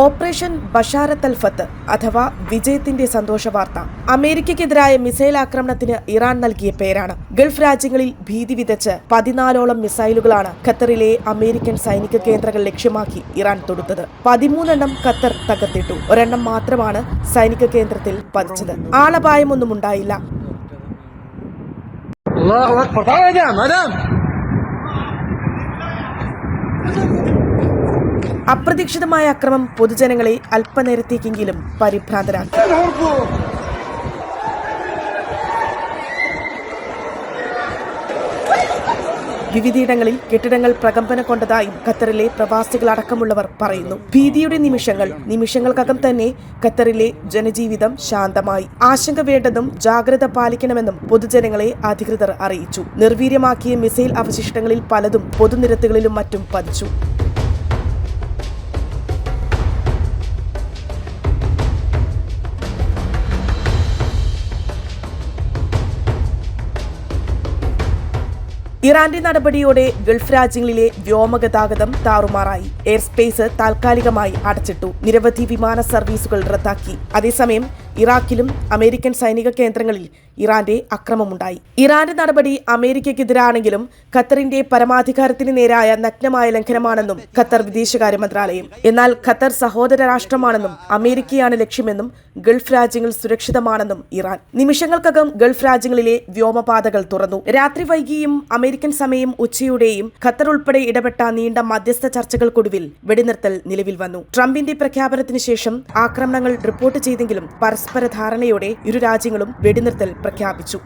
Operation ബഷാരത്ത് അൽ ഫത്ത് അഥവാ വിജയത്തിന്റെ സന്തോഷ വാർത്ത അമേരിക്കയ്ക്കെതിരായ മിസൈൽ ആക്രമണത്തിന് ഇറാൻ നൽകിയ പേരാണ്. ഗൾഫ് രാജ്യങ്ങളിൽ ഭീതി വിതച്ച് 14ഓളം മിസൈലുകളാണ് ഖത്തറിലെ അമേരിക്കൻ സൈനിക കേന്ദ്രങ്ങൾ ലക്ഷ്യമാക്കി ഇറാൻ തൊടുത്തത്. 13 ഖത്തർ തകർത്തിട്ടു. ഒരെണ്ണം മാത്രമാണ് സൈനിക കേന്ദ്രത്തിൽ പതിച്ചത്. ആളപായമൊന്നും ഉണ്ടായില്ല. അപ്രതീക്ഷിതമായ അക്രമം പൊതുജനങ്ങളെ അല്പനേരത്തേക്കെങ്കിലും പരിഭ്രാന്തരാക്കി. വിവിധയിടങ്ങളിൽ കെട്ടിടങ്ങൾ പ്രകമ്പന കൊണ്ടതായും ഖത്തറിലെ പ്രവാസികളടക്കമുള്ളവർ പറയുന്നു. ഭീതിയുടെ നിമിഷങ്ങൾക്കകം തന്നെ ഖത്തറിലെ ജനജീവിതം ശാന്തമായി. ആശങ്ക വേണ്ടെന്നും ജാഗ്രത പാലിക്കണമെന്നും പൊതുജനങ്ങളെ അധികൃതർ അറിയിച്ചു. നിർവീര്യമാക്കിയ മിസൈൽ അവശിഷ്ടങ്ങളിൽ പലതും പൊതുനിരത്തുകളിലും മറ്റും പതിച്ചു. ഇറാന്റെ നടപടിയോടെ ഗൾഫ് രാജ്യങ്ങളിലെ വ്യോമഗതാഗതം താറുമാറായി. എയർ സ്പേസ് താൽക്കാലികമായി അടച്ചിട്ടു. നിരവധി വിമാന സർവീസുകൾ റദ്ദാക്കി. അതേസമയം ഇറാഖിലും അമേരിക്കൻ സൈനിക കേന്ദ്രങ്ങളിൽ ഇറാന്റെ അക്രമമുണ്ടായി. ഇറാന്റെ നടപടി അമേരിക്കയ്ക്കെതിരാണെങ്കിലും ഖത്തറിന്റെ പരമാധികാരത്തിന് നേരായ നഗ്നമായ ലംഘനമാണെന്നും ഖത്തർ വിദേശകാര്യ മന്ത്രാലയം. എന്നാൽ ഖത്തർ സഹോദര രാഷ്ട്രമാണെന്നും അമേരിക്കയാണ് ലക്ഷ്യമെന്നും ഗൾഫ് രാജ്യങ്ങൾ സുരക്ഷിതമാണെന്നും ഇറാൻ. നിമിഷങ്ങൾക്കകം ഗൾഫ് രാജ്യങ്ങളിലെ വ്യോമപാതകൾ തുറന്നു. രാത്രി വൈകിയും അമേരിക്കൻ സമയം ഉച്ചയോടെയും ഖത്തർ ഉൾപ്പെടെ ഇടപെട്ട നീണ്ട മധ്യസ്ഥ ചർച്ചകൾക്കൊടുവിൽ വെടിനിർത്തൽ നിലവിൽ വന്നു. ട്രംപിന്റെ പ്രഖ്യാപനത്തിന് ശേഷം ആക്രമണങ്ങൾ റിപ്പോർട്ട് ചെയ്തെങ്കിലും പരസ്പര ധാരണയോടെ ഇരു രാജ്യങ്ങളും വെടിനിർത്തൽ പ്രഖ്യാപിച്ചു.